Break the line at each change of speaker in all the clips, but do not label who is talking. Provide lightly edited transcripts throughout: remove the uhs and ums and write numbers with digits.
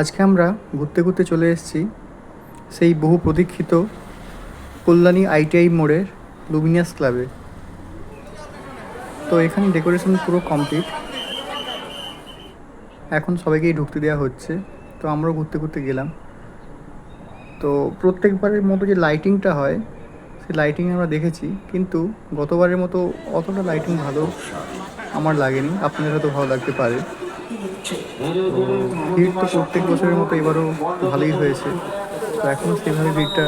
আজকে আমরা ঘুরতে ঘুরতে চলে এসেছি সেই বহু প্রতীক্ষিত কল্যাণী আইটিআই মোড়ের লুমিনাস ক্লাবে। তো এখানে ডেকোরেশন পুরো কমপ্লিট, এখন সবাইকেই ঢুকতে দেওয়া হচ্ছে। তো আমরাও ঘুরতে ঘুরতে গেলাম। তো প্রত্যেকবারের মতো যে লাইটিংটা হয় সেই লাইটিং আমরা দেখেছি, কিন্তু গতবারের মতো অতটা লাইটিং ভালো আমার লাগেনি, আপনাদের হয়তো ভালো লাগতে পারে। তো ভিড় তো প্রত্যেক বছরের মতো এবারও ভালোই হয়েছে। তো এখনও সেভাবে ভিড়টা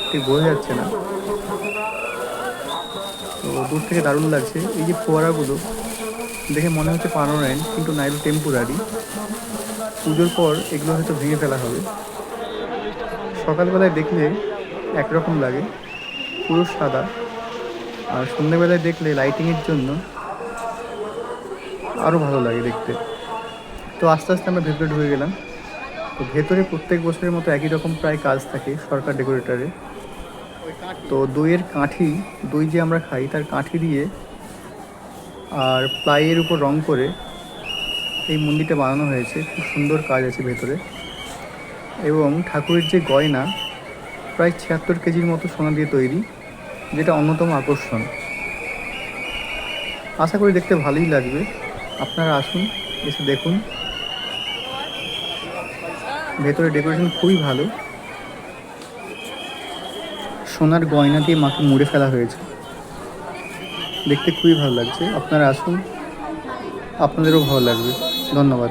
ঠিক বোঝা যাচ্ছে না। তো দূর থেকে দারুণ লাগছে। এই যে ফোয়ারাগুলো দেখে মনে হচ্ছে পার্মানেন্ট, কিন্তু নাইলে টেম্পোরারি। পুজোর পর এগুলো হয়তো ভেঙে ফেলা হবে। সকালবেলায় দেখলে একরকম লাগে, পুরো সাদা, আর সন্ধ্যেবেলায় দেখলে লাইটিংয়ের জন্য আরও ভালো লাগে দেখতে। তো আস্তে আস্তে আমরা ভেতরে ঢুকে গেলাম। তো ভেতরে প্রত্যেক বছরের মতো একই রকম প্রায় কাজ থাকে সরকার ডেকোরেটরে। তো দইয়ের কাঠি, দই যে আমরা খাই তার কাঠি দিয়ে আর প্লাইয়ের উপর রং করে এই মন্দিরটা বানানো হয়েছে। খুব সুন্দর কাজ আছে ভেতরে। এবং ঠাকুরের যে গয়না, প্রায় 76 কেজির মতো সোনা দিয়ে তৈরি, যেটা অন্যতম আকর্ষণ। আশা করি দেখতে ভালোই লাগবে, আপনারা আসুন, এসে দেখুন। ভেতরে ডেকোরেশন খুবই ভালো, সোনার গয়না দিয়ে মাকে মুড়ে ফেলা হয়েছে, দেখতে খুবই ভালো লাগছে। আপনারা আসুন, আপনাদেরও ভালো লাগবে। ধন্যবাদ।